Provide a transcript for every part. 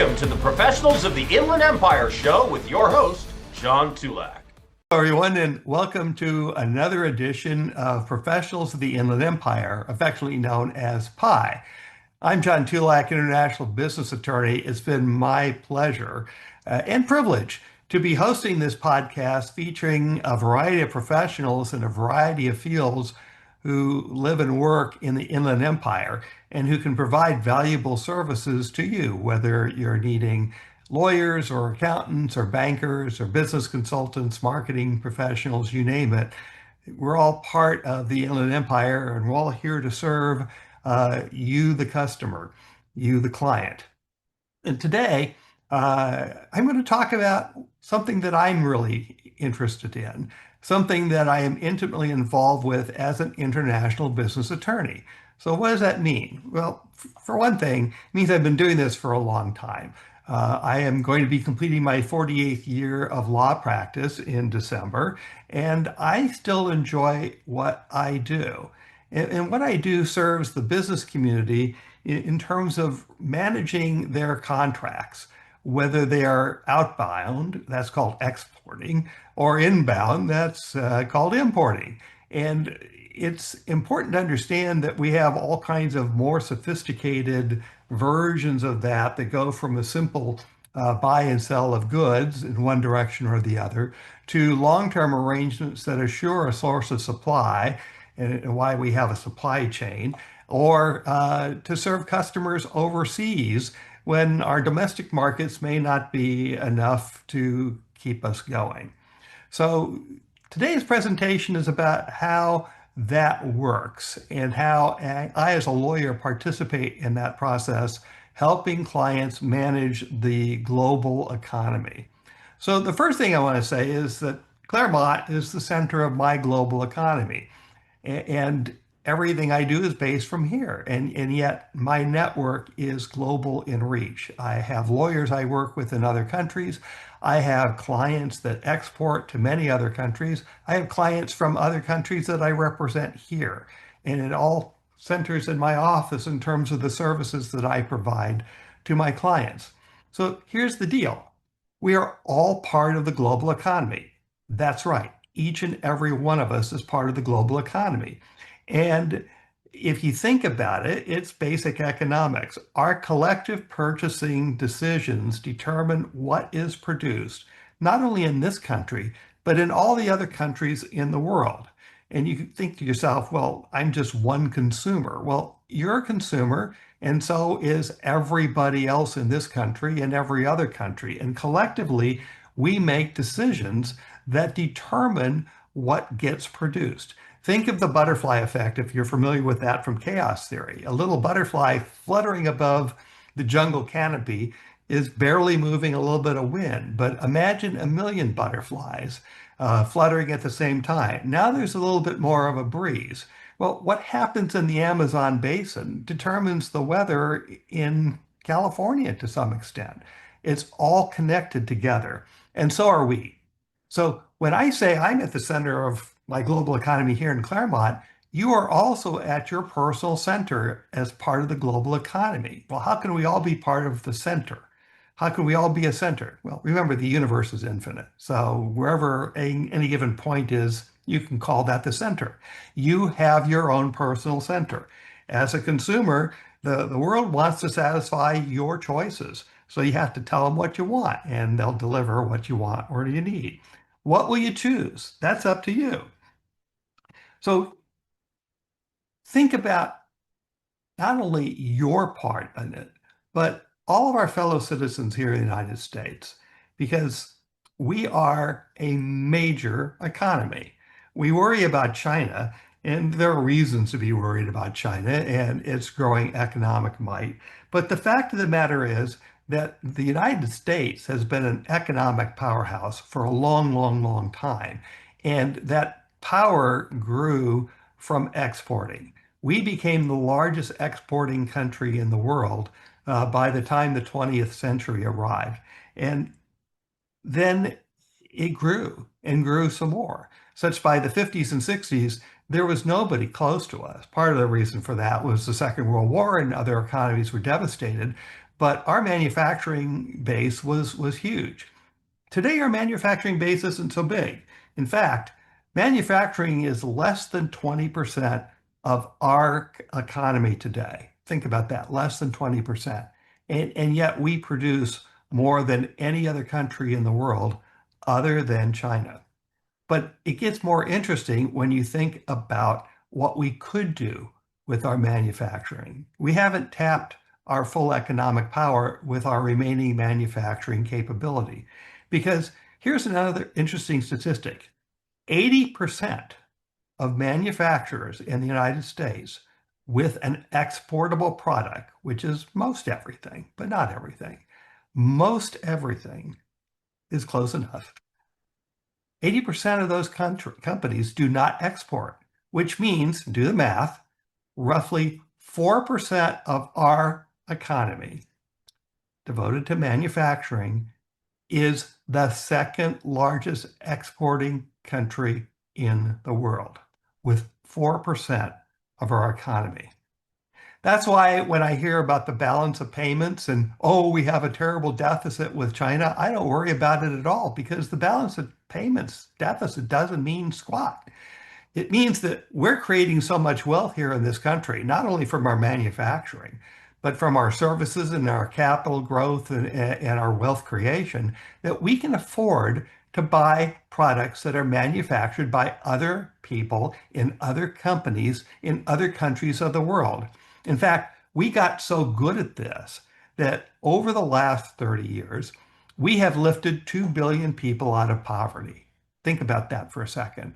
Welcome to the Professionals of the Inland Empire show with your host, John Tulac. Hello, everyone, and welcome to another edition of Professionals of the Inland Empire, affectionately known as PI. I'm John Tulac, international business attorney. It's been my pleasure and privilege to be hosting this podcast featuring a variety of professionals in a variety of fields who live and work in the Inland Empire and who can provide valuable services to you, whether you're needing lawyers or accountants or bankers or business consultants, marketing professionals, you name it. We're all part of the Inland Empire, and we're all here to serve you, the customer, you, the client. And today, I'm going to talk about something that I'm really interested in, something that I am intimately involved with as an international business attorney. So what does that mean? Well, for one thing, it means I've been doing this for a long time. I am going to be completing my 48th year of law practice in December, and I still enjoy what I do. And what I do serves the business community in terms of managing their contracts, whether they are outbound, that's called exporting, or inbound, that's called importing. And it's important to understand that we have all kinds of more sophisticated versions of that go from a simple buy and sell of goods in one direction or the other to long-term arrangements that assure a source of supply and why we have a supply chain, or to serve customers overseas when our domestic markets may not be enough to keep us going. So today's presentation is about how that works and how I, as a lawyer, participate in that process, helping clients manage the global economy. So the first thing I want to say is that Claremont is the center of my global economy. And everything I do is based from here. And yet my network is global in reach. I have lawyers I work with in other countries. I have clients that export to many other countries. I have clients from other countries that I represent here. And it all centers in my office in terms of the services that I provide to my clients. So here's the deal. We are all part of the global economy. That's right. Each and every one of us is part of the global economy. And if you think about it, it's basic economics. Our collective purchasing decisions determine what is produced, not only in this country, but in all the other countries in the world. And you think to yourself, well, I'm just one consumer. Well, you're a consumer, and so is everybody else in this country and every other country. And collectively, we make decisions that determine what gets produced. Think of the butterfly effect, if you're familiar with that from chaos theory. A little butterfly fluttering above the jungle canopy is barely moving a little bit of wind, but imagine a million butterflies fluttering at the same time. Now there's a little bit more of a breeze. Well, what happens in the Amazon basin determines the weather in California to some extent. It's all connected together, and so are we. So when I say I'm at the center of my global economy here in Claremont, you are also at your personal center as part of the global economy. Well, how can we all be part of the center? How can we all be a center? Well, remember, the universe is infinite. So wherever any given point is, you can call that the center. You have your own personal center. As a consumer, the world wants to satisfy your choices. So you have to tell them what you want, and they'll deliver what you want or you need. What will you choose? That's up to you. So think about not only your part in it, but all of our fellow citizens here in the United States, because we are a major economy. We worry about China, and there are reasons to be worried about China and its growing economic might. But the fact of the matter is that the United States has been an economic powerhouse for a long, long, long time. And that power grew from exporting. We became the largest exporting country in the world by the time the 20th century arrived. And then it grew and grew some more, such by the 50s and 60s, there was nobody close to us. Part of the reason for that was the Second World War and other economies were devastated. but our manufacturing base was huge. Today, our manufacturing base isn't so big. In fact, manufacturing is less than 20% of our economy today. Think about that, less than 20%. And yet we produce more than any other country in the world other than China. But it gets more interesting when you think about what we could do with our manufacturing. We haven't tapped our full economic power with our remaining manufacturing capability. Because here's another interesting statistic. 80% of manufacturers in the United States with an exportable product, which is most everything, but not everything, most everything is close enough. 80% of those companies do not export, which means, do the math, roughly 4% of our economy devoted to manufacturing is the second largest exporting country in the world, with 4% of our economy. That's why when I hear about the balance of payments and, oh, we have a terrible deficit with China, I don't worry about it at all because the balance of payments deficit doesn't mean squat. It means that we're creating so much wealth here in this country, not only from our manufacturing, but from our services and our capital growth and our wealth creation, that we can afford to buy products that are manufactured by other people in other companies in other countries of the world. In fact, we got so good at this that over the last 30 years, we have lifted 2 billion people out of poverty. Think about that for a second.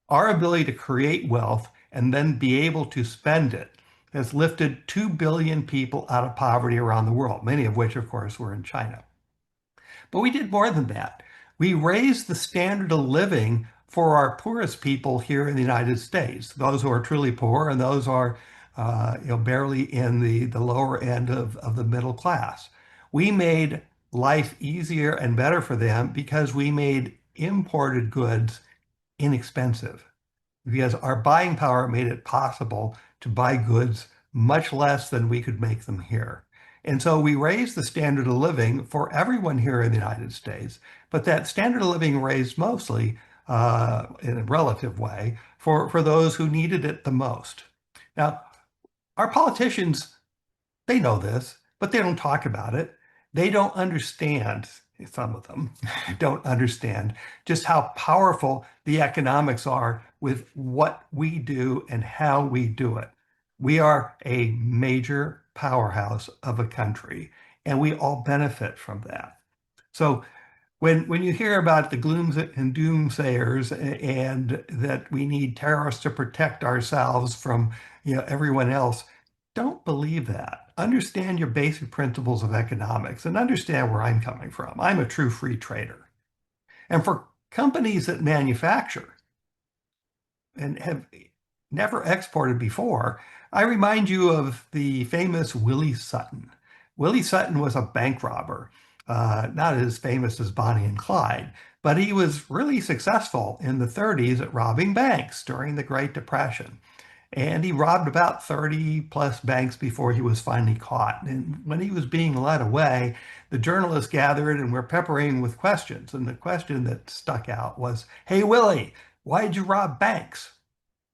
Our ability to create wealth and then be able to spend it has lifted 2 billion people out of poverty around the world, many of which, of course, were in China. But we did more than that. We raised the standard of living for our poorest people here in the United States, those who are truly poor and those who are barely in the lower end of the middle class. We made life easier and better for them because we made imported goods inexpensive, because our buying power made it possible to buy goods much less than we could make them here. And so we raised the standard of living for everyone here in the United States, but that standard of living raised mostly in a relative way for those who needed it the most. Now, our politicians, they know this, but they don't talk about it. They don't understand, some of them don't understand just how powerful the economics are with what we do and how we do it. We are a major powerhouse of a country, and we all benefit from that. So when you hear about the glooms and doomsayers and that we need tariffs to protect ourselves from everyone else, don't believe that. Understand your basic principles of economics and understand where I'm coming from. I'm a true free trader. And for companies that manufacture and have never exported before, I remind you of the famous Willie Sutton. Willie Sutton was a bank robber, not as famous as Bonnie and Clyde, but he was really successful in the 30s at robbing banks during the Great Depression. And he robbed about 30 plus banks before he was finally caught. And when he was being led away, the journalists gathered and were peppering with questions. And the question that stuck out was, "Hey, Willie, why did you rob banks?"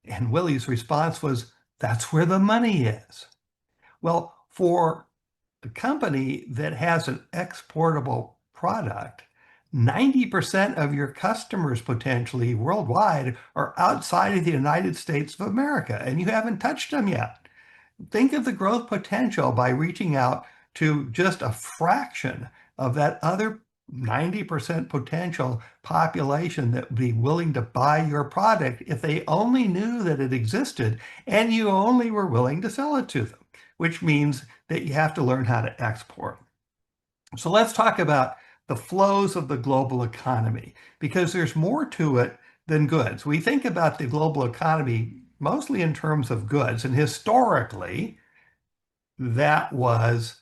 And Willie's response was, "That's where the money is." Well, for a company that has an exportable product, 90% of your customers potentially worldwide are outside of the United States of America, and you haven't touched them yet. Think of the growth potential by reaching out to just a fraction of that other 90% potential population that would be willing to buy your product if they only knew that it existed and you only were willing to sell it to them, which means that you have to learn how to export. So let's talk about the flows of the global economy, because there's more to it than goods. We think about the global economy mostly in terms of goods, and historically, that was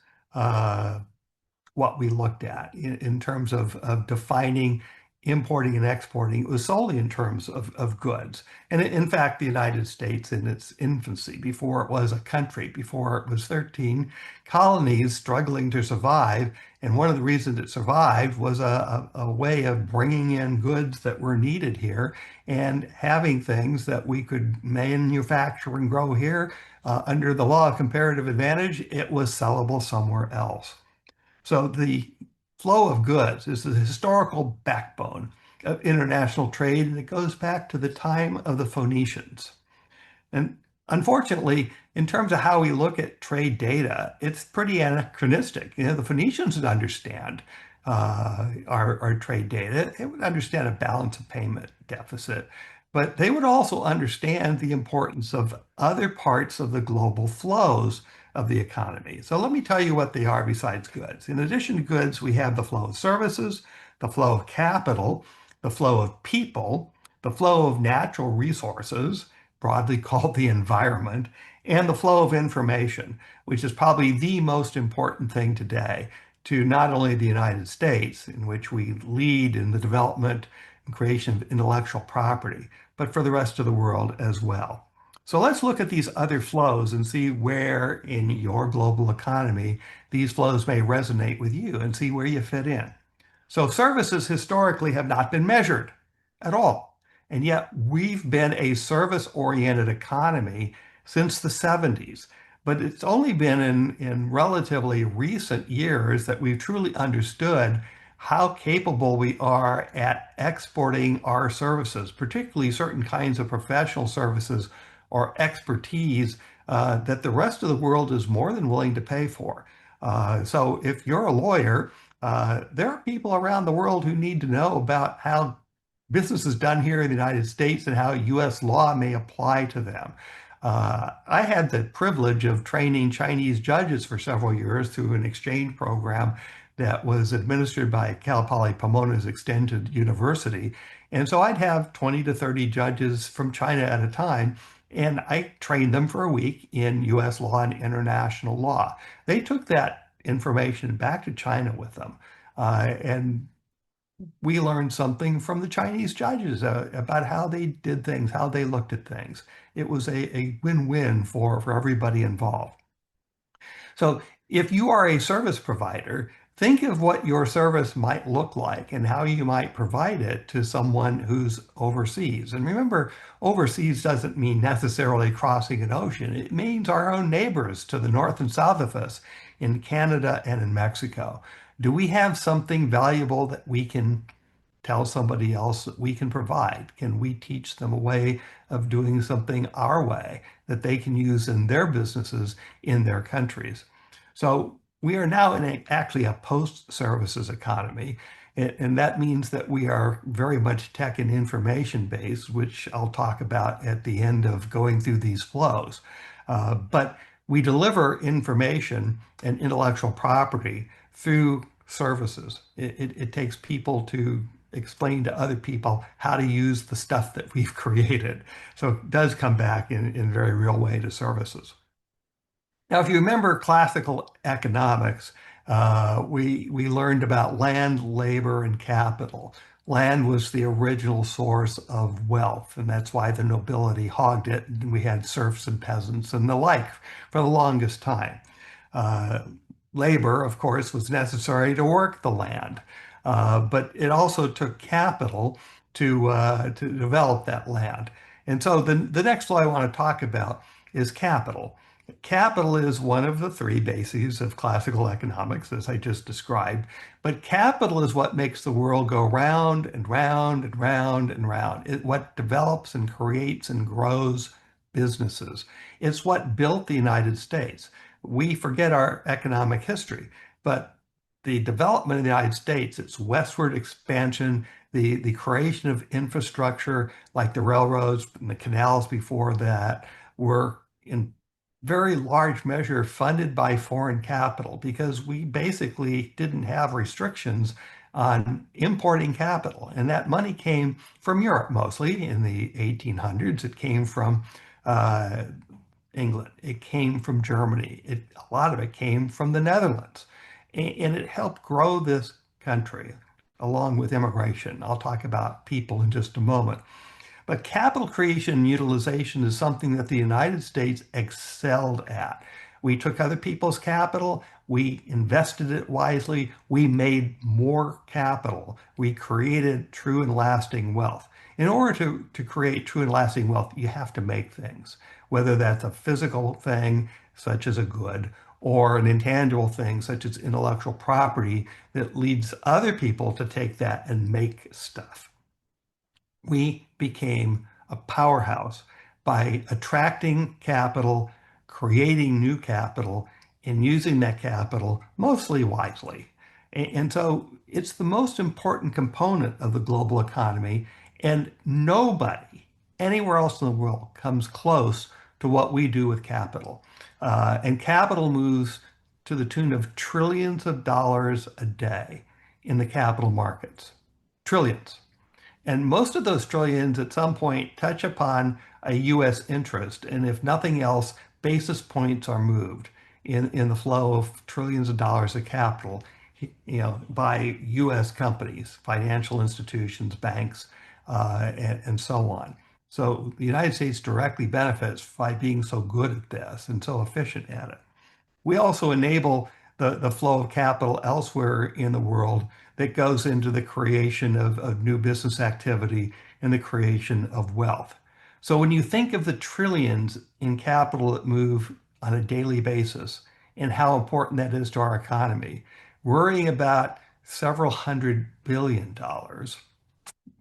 what we looked at in terms of defining importing and exporting, it was solely in terms of goods. And in fact, the United States in its infancy, before it was a country, before it was 13 colonies struggling to survive, and one of the reasons it survived was a way of bringing in goods that were needed here and having things that we could manufacture and grow here. Under the law of comparative advantage, it was sellable somewhere else. So the flow of goods is the historical backbone of international trade, and it goes back to the time of the Phoenicians. And unfortunately, in terms of how we look at trade data, it's pretty anachronistic. The Phoenicians would understand our trade data. They would understand a balance of payment deficit, but they would also understand the importance of other parts of the global flows of the economy. So let me tell you what they are besides goods. In addition to goods, we have the flow of services, the flow of capital, the flow of people, the flow of natural resources, broadly called the environment, and the flow of information, which is probably the most important thing today to not only the United States, in which we lead in the development and creation of intellectual property, but for the rest of the world as well. So let's look at these other flows and see where in your global economy these flows may resonate with you and see where you fit in. So services historically have not been measured at all. And yet we've been a service-oriented economy since the 70s. But it's only been in relatively recent years that we've truly understood how capable we are at exporting our services, particularly certain kinds of professional services or expertise that the rest of the world is more than willing to pay for. So if you're a lawyer, there are people around the world who need to know about how business is done here in the United States and how US law may apply to them. I had the privilege of training Chinese judges for several years through an exchange program that was administered by Cal Poly Pomona's Extended University. And so I'd have 20 to 30 judges from China at a time, and I trained them for a week in US law and international law. They took that information back to China with them. And we learned something from the Chinese judges about how they did things, how they looked at things. It was a win-win for everybody involved. So if you are a service provider, think of what your service might look like and how you might provide it to someone who's overseas. And remember, overseas doesn't mean necessarily crossing an ocean. It means our own neighbors to the north and south of us in Canada and in Mexico. Do we have something valuable that we can tell somebody else that we can provide? Can we teach them a way of doing something our way that they can use in their businesses in their countries? So we are now in actually a post-services economy, and that means that we are very much tech and information based, which I'll talk about at the end of going through these flows. But we deliver information and intellectual property through services. It takes people to explain to other people how to use the stuff that we've created. So it does come back in a very real way to services. Now, if you remember classical economics, we learned about land, labor, and capital. Land was the original source of wealth, and that's why the nobility hogged it, and we had serfs and peasants and the like for the longest time. Uh, Labor, of course, was necessary to work the land, but it also took capital to develop that land. And so the next flow I want to talk about is capital. Capital is one of the three bases of classical economics, as I just described. But capital is what makes the world go round and round and round and round. What develops and creates and grows businesses. It's what built the United States. We forget our economic history, but the development of the United States, its westward expansion, the creation of infrastructure like the railroads and the canals before that were in very large measure funded by foreign capital because we basically didn't have restrictions on importing capital. And that money came from Europe mostly in the 1800s. It came from uh, England. It came from Germany. A lot of it came from the Netherlands. And it helped grow this country. along with immigration. I'll talk about people in just a moment. But capital creation and utilization is something that the United States excelled at. We took other people's capital, we invested it wisely, we made more capital, we created true and lasting wealth. In order to create true and lasting wealth, you have to make things, whether that's a physical thing, such as a good, or an intangible thing, such as intellectual property, that leads other people to take that and make stuff. We became a powerhouse by attracting capital, creating new capital, and using that capital mostly wisely. And so it's the most important component of the global economy, and nobody anywhere else in the world comes close to what we do with capital. And capital moves to the tune of trillions of dollars a day in the capital markets. Trillions. And most of those trillions at some point touch upon a U.S. interest. And if nothing else, basis points are moved in the flow of trillions of dollars of capital, by U.S. companies, financial institutions, banks, and so on. So the United States directly benefits by being so good at this and so efficient at it. We also enable the flow of capital elsewhere in the world that goes into the creation of new business activity and the creation of wealth. So when you think of the trillions in capital that move on a daily basis and how important that is to our economy, worrying about several $100 billion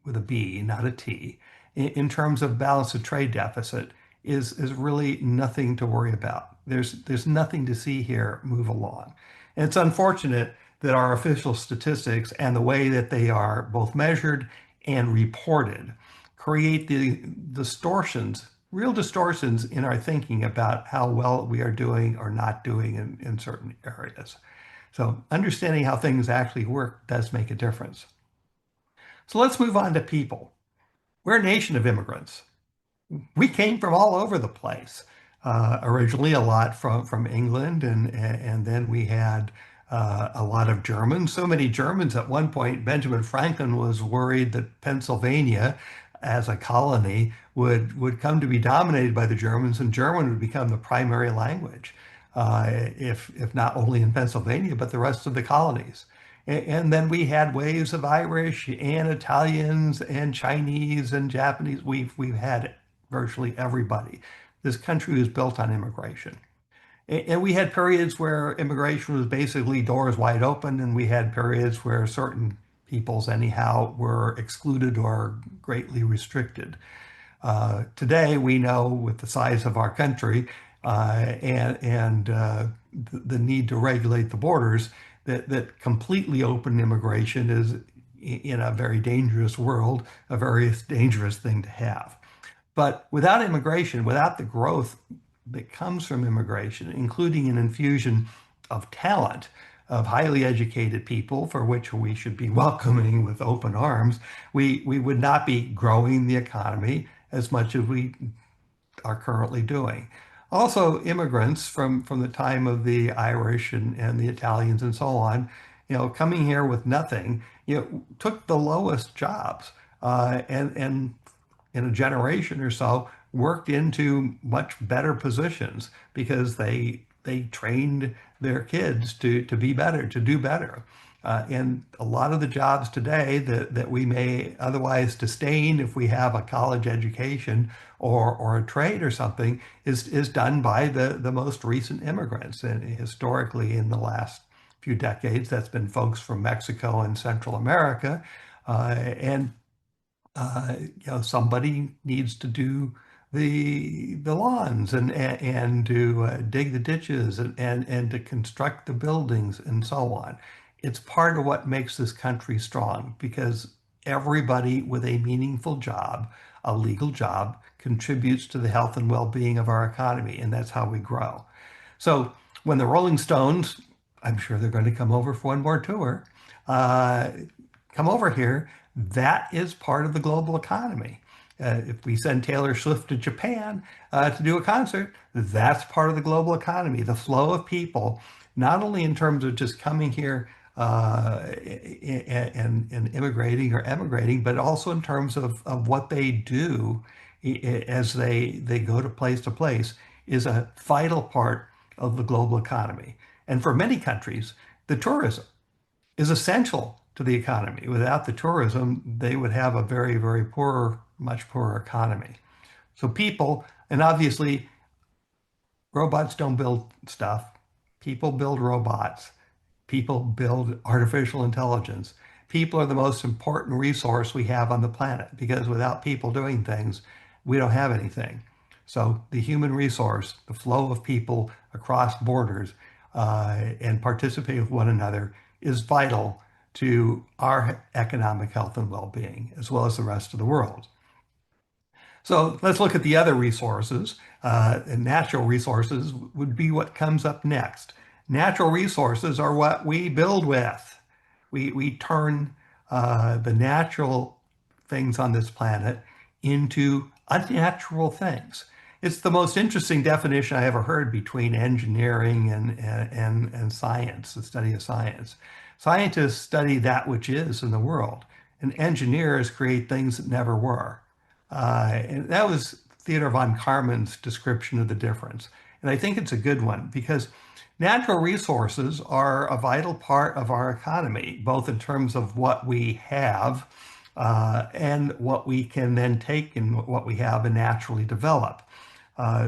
with a B, not a T, in terms of balance of trade deficit is really nothing to worry about. There's nothing to see here move along. And it's unfortunate that our official statistics and the way that they are both measured and reported create the distortions, real distortions in our thinking about how well we are doing or not doing in certain areas. So understanding how things actually work does make a difference. So let's move on to people. We're a nation of immigrants. We came from all over the place. Originally, a lot from England, and then we had a lot of Germans. So many Germans at one point, Benjamin Franklin was worried that Pennsylvania, as a colony, would come to be dominated by the Germans, and German would become the primary language, if not only in Pennsylvania, but the rest of the colonies. And then we had waves of Irish and Italians and Chinese and Japanese. We've had virtually everybody. This country was built on immigration. And we had periods where immigration was basically doors wide open, and we had periods where certain peoples, anyhow, were excluded or greatly restricted. Today, we know with the size of our country and the need to regulate the borders, that completely open immigration is, in a very dangerous world, a very dangerous thing to have. But without immigration, without the growth that comes from immigration, including an infusion of talent, of highly educated people, for which we should be welcoming with open arms, we would not be growing the economy as much as we are currently doing. Also, immigrants from the time of the Irish and the Italians and so on, coming here with nothing, took the lowest jobs, and in a generation or so worked into much better positions because they trained their kids to be better, to do better. And a lot of the jobs today that we may otherwise disdain if we have a college education or a trade or something is done by the most recent immigrants. And historically, in the last few decades, that's been folks from Mexico and Central America. Somebody needs to do the lawns and to dig the ditches and to construct the buildings and so on. It's part of what makes this country strong, because everybody with a meaningful job, a legal job, contributes to the health and well-being of our economy, and that's how we grow. So when the Rolling Stones, I'm sure they're going to come over for one more tour, come over here, that is part of the global economy. If we send Taylor Swift to Japan to do a concert, that's part of the global economy. The flow of people, not only in terms of just coming here and immigrating or emigrating, but also in terms of what they do as they go to place is a vital part of the global economy. And for many countries, the tourism is essential to the economy. Without the tourism, they would have a very, very poor, much poorer economy. So people, and obviously robots don't build stuff. People build robots. People build artificial intelligence. People are the most important resource we have on the planet because without people doing things, we don't have anything. So the human resource, the flow of people across borders and participating with one another is vital to our economic health and well-being, as well as the rest of the world. So let's look at the other resources. And natural resources would be what comes up next. Natural resources are what we build with. We turn the natural things on this planet into unnatural things. It's the most interesting definition I ever heard between engineering and science, the study of science. Scientists study that which is in the world, and engineers create things that never were. And that was Theodor von Karman's description of the difference. And I think it's a good one because natural resources are a vital part of our economy, both in terms of what we have and what we can then take and what we have and naturally develop.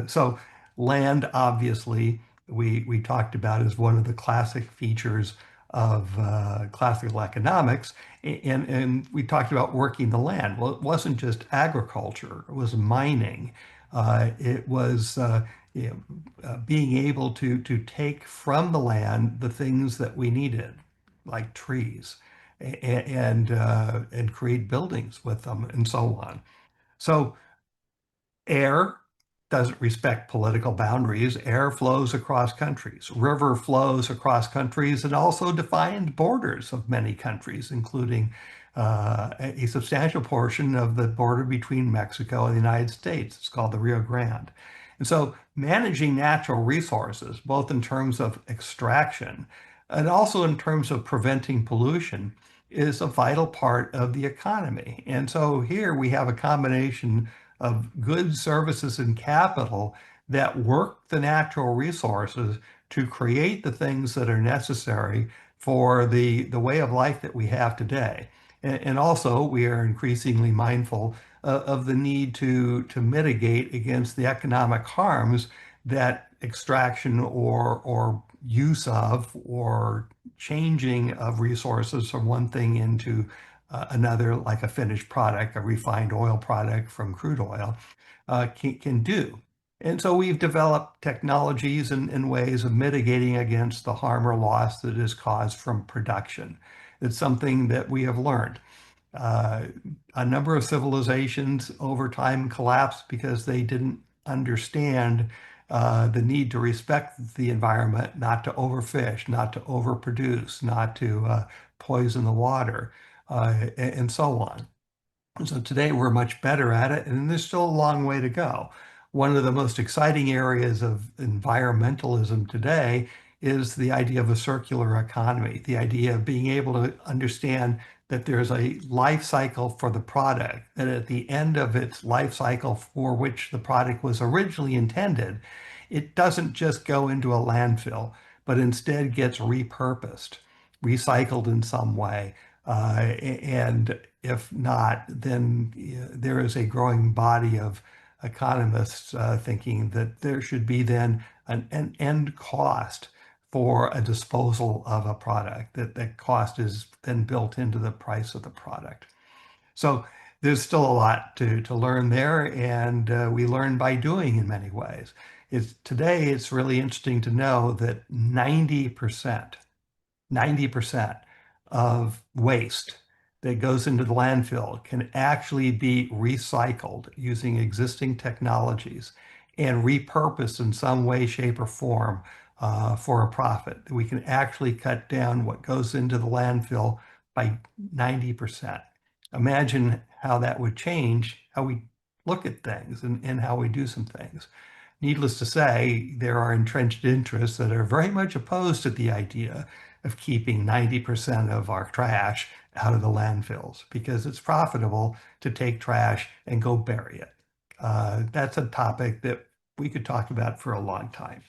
So land, obviously, we talked about as one of the classic features of classical economics. And we talked about working the land. Well, it wasn't just agriculture, it was mining. It was being able to take from the land the things that we needed, like trees, and create buildings with them and so on. So air doesn't respect political boundaries. Air flows across countries. River flows across countries and also defined borders of many countries, including a substantial portion of the border between Mexico and the United States. It's called the Rio Grande. And so managing natural resources, both in terms of extraction and also in terms of preventing pollution, is a vital part of the economy. And so here we have a combination of goods, services, and capital that work the natural resources to create the things that are necessary for the way of life that we have today. And also, we are increasingly mindful of the need to mitigate against the economic harms that extraction or use of or changing of resources from one thing into another, like a finished product, a refined oil product from crude oil, can do. And so we've developed technologies and ways of mitigating against the harm or loss that is caused from production. It's something that we have learned. Uh, a number of civilizations over time collapsed because they didn't understand the need to respect the environment, not to overfish, not to overproduce, not to poison the water, and so on. So today we're much better at it, and there's still a long way to go. One of the most exciting areas of environmentalism today is the idea of a circular economy, the idea of being able to understand that there's a life cycle for the product, that at the end of its life cycle for which the product was originally intended, it doesn't just go into a landfill, but instead gets repurposed, recycled in some way. And if not, then there is a growing body of economists thinking that there should be then an end cost for a disposal of a product, that cost is then built into the price of the product. So there's still a lot to learn there, and we learn by doing in many ways. Today, it's really interesting to know that 90% of waste that goes into the landfill can actually be recycled using existing technologies and repurposed in some way, shape, or form for a profit. We can actually cut down what goes into the landfill by 90%. Imagine how that would change how we look at things and how we do some things. Needless to say, there are entrenched interests that are very much opposed to the idea of keeping 90% of our trash out of the landfills because it's profitable to take trash and go bury it. That's a topic that we could talk about for a long time.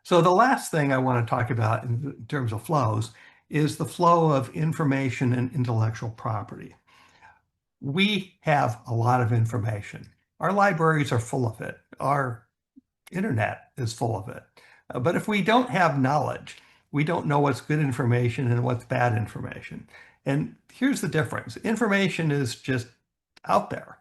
So the last thing I want to talk about in terms of flows is the flow of information and intellectual property. We have a lot of information. Our libraries are full of it. Our internet is full of it. But if we don't have knowledge, we don't know what's good information and what's bad information. And here's the difference. Information is just out there.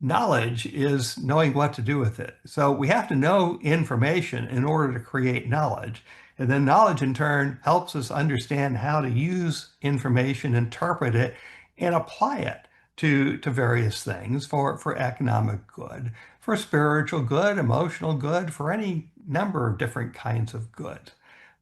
Knowledge is knowing what to do with it. So we have to know information in order to create knowledge. And then knowledge in turn helps us understand how to use information, interpret it, and apply it to various things for economic good, for spiritual good, emotional good, for any number of different kinds of good.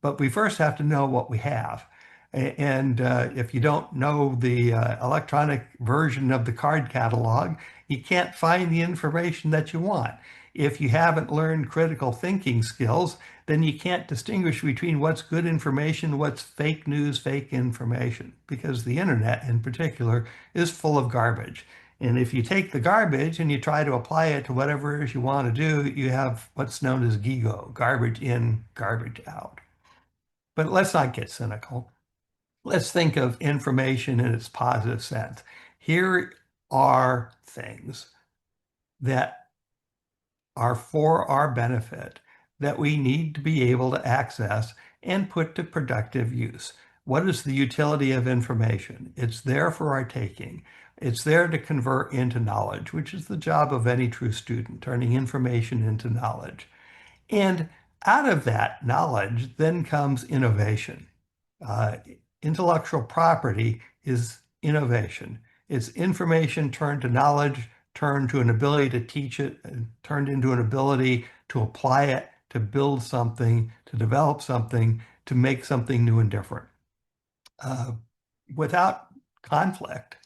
But we first have to know what we have. And if you don't know the electronic version of the card catalog, you can't find the information that you want. If you haven't learned critical thinking skills, then you can't distinguish between what's good information, what's fake news, fake information, because the internet in particular is full of garbage. And if you take the garbage and you try to apply it to whatever it is you want to do, you have what's known as GIGO, garbage in, garbage out. But let's not get cynical. Let's think of information in its positive sense. Here are things that are for our benefit that we need to be able to access and put to productive use. What is the utility of information? It's there for our taking. It's there to convert into knowledge, which is the job of any true student, turning information into knowledge. And out of that knowledge then comes innovation. Uh, Intellectual property is innovation. It's information turned to knowledge, turned to an ability to teach it, and turned into an ability to apply it, to build something, to develop something, to make something new and different. Uh, Without conflict,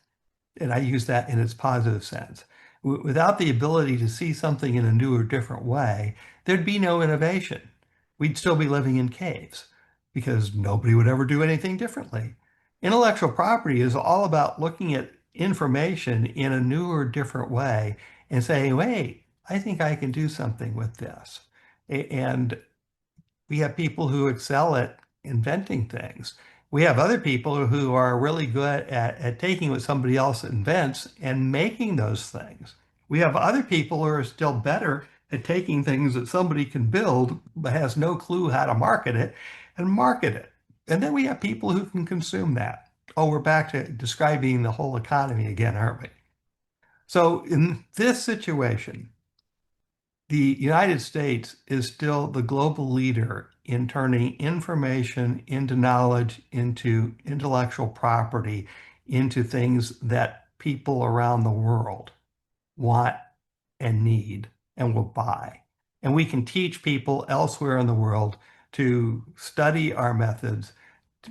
and I use that in its positive sense, without the ability to see something in a new or different way, there'd be no innovation. We'd still be living in caves because nobody would ever do anything differently. Intellectual property is all about looking at information in a new or different way and saying, wait, I think I can do something with this. And we have people who excel at inventing things. We have other people who are really good at taking what somebody else invents and making those things. We have other people who are still better at taking things that somebody can build but has no clue how to market it and market it. And then we have people who can consume that. Oh, we're back to describing the whole economy again, aren't we? So in this situation, the United States is still the global leader in turning information into knowledge, into intellectual property, into things that people around the world want and need and will buy. And we can teach people elsewhere in the world to study our methods.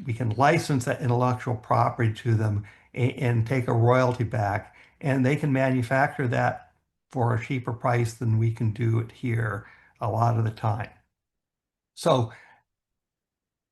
We can license that intellectual property to them and take a royalty back, and they can manufacture that for a cheaper price than we can do it here a lot of the time. So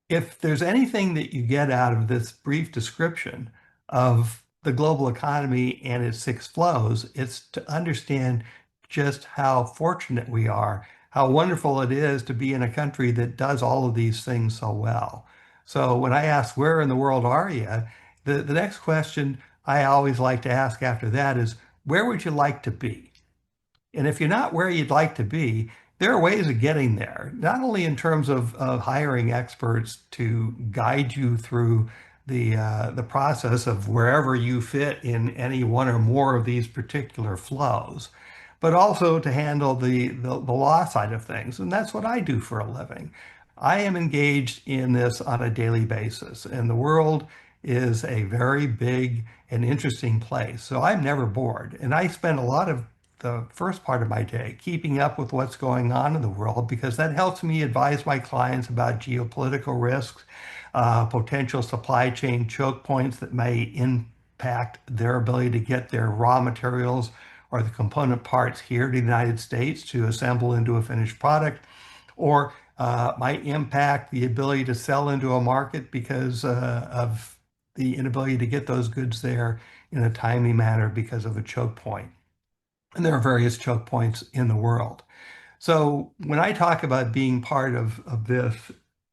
if there's anything that you get out of this brief description of the global economy and its six flows, it's to understand just how fortunate we are, how wonderful it is to be in a country that does all of these things so well. So when I ask, where in the world are you? The next question I always like to ask after that is, where would you like to be? And if you're not where you'd like to be, there are ways of getting there, not only in terms of hiring experts to guide you through the process of wherever you fit in any one or more of these particular flows, but also to handle the law side of things. And that's what I do for a living. I am engaged in this on a daily basis, and the world is a very big and interesting place. So I'm never bored. And I spend a lot of the first part of my day keeping up with what's going on in the world because that helps me advise my clients about geopolitical risks, potential supply chain choke points that may impact their ability to get their raw materials or the component parts here to the United States to assemble into a finished product, or might impact the ability to sell into a market because of the inability to get those goods there in a timely manner because of a choke point. And there are various choke points in the world. So when I talk about being part of this,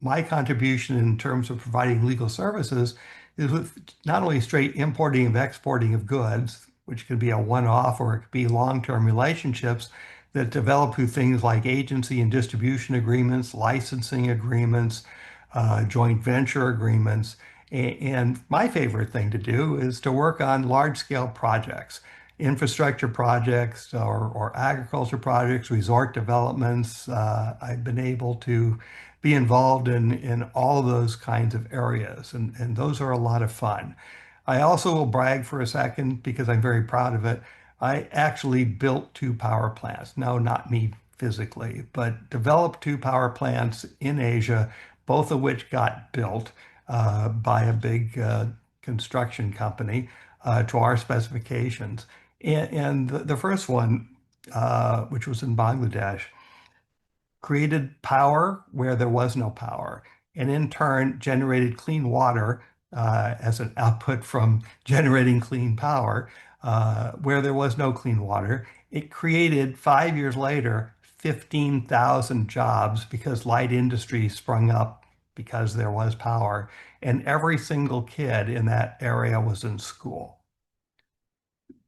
my contribution in terms of providing legal services is with not only straight importing and exporting of goods, which could be a one-off or it could be long-term relationships that develop through things like agency and distribution agreements, licensing agreements, joint venture agreements. And my favorite thing to do is to work on large-scale projects, infrastructure projects or agriculture projects, resort developments. I've been able to be involved in all of those kinds of areas, and those are a lot of fun. I also will brag for a second because I'm very proud of it. I actually built 2 power plants. No, not me physically, but developed 2 power plants in Asia, both of which got built by a big construction company to our specifications. And the first one, which was in Bangladesh, created power where there was no power, and in turn generated clean water as an output from generating clean power where there was no clean water. It created 5 years later 15,000 jobs because light industry sprung up because there was power, and every single kid in that area was in school.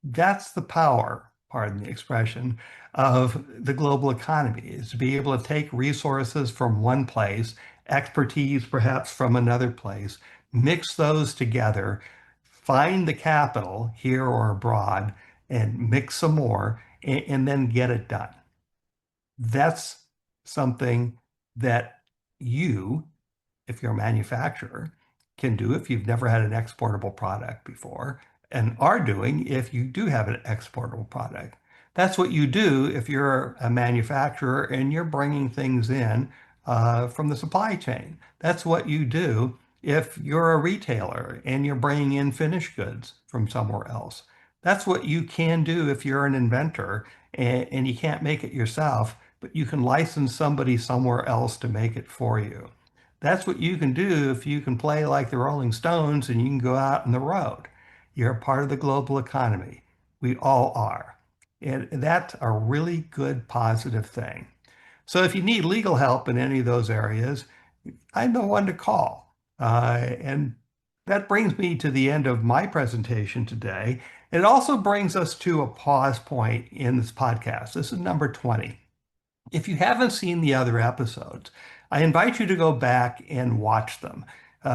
That's the power, pardon the expression, of the global economy, is to be able to take resources from one place, expertise perhaps from another place, mix those together, find the capital here or abroad, and mix some more, and then get it done. That's something that you, if you're a manufacturer, can do if you've never had an exportable product before, and are doing if you do have an exportable product. That's what you do if you're a manufacturer and you're bringing things in from the supply chain. That's what you do if you're a retailer and you're bringing in finished goods from somewhere else. That's what you can do if you're an inventor and you can't make it yourself, but you can license somebody somewhere else to make it for you. That's what you can do if you can play like the Rolling Stones and you can go out on the road. You're a part of the global economy. We all are. And that's a really good, positive thing. So if you need legal help in any of those areas, I'm the one to call. And that brings me to the end of my presentation today. It also brings us to a pause point in this podcast. This is number 20. If you haven't seen the other episodes, I invite you to go back and watch them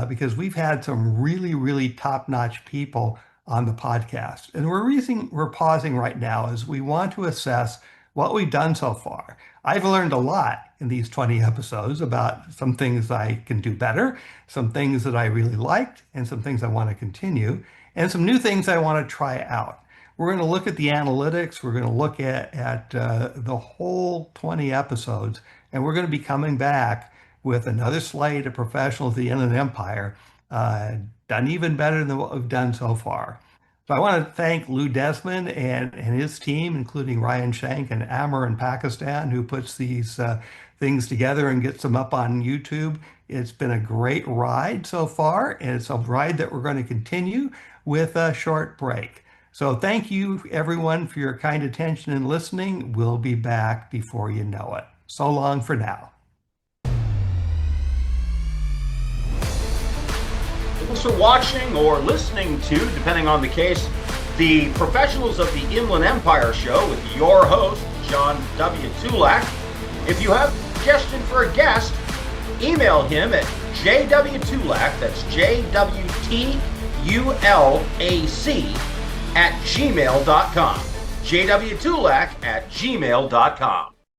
because we've had some really, really top-notch people on the podcast. And the reason we're pausing right now is we want to assess what we've done so far. I've learned a lot in these 20 episodes about some things I can do better, some things that I really liked, and some things I want to continue, and some new things I want to try out. We're going to look at the analytics. We're going to look at the whole 20 episodes, and we're going to be coming back with another slate of professionals of the Inland Empire, done even better than what we've done so far. So I want to thank Lou Desmond and his team, including Ryan Shank and Amr in Pakistan, who puts these things together and gets them up on YouTube. It's been a great ride so far, and it's a ride that we're going to continue with a short break. So thank you, everyone, for your kind attention and listening. We'll be back before you know it. So long for now. Thanks for watching or listening to, depending on the case, the Professionals of the Inland Empire show with your host, John W. Tulac. If you have a suggestion for a guest, email him at jwtulac, that's JWTULAC, @gmail.com. jwtulac @gmail.com.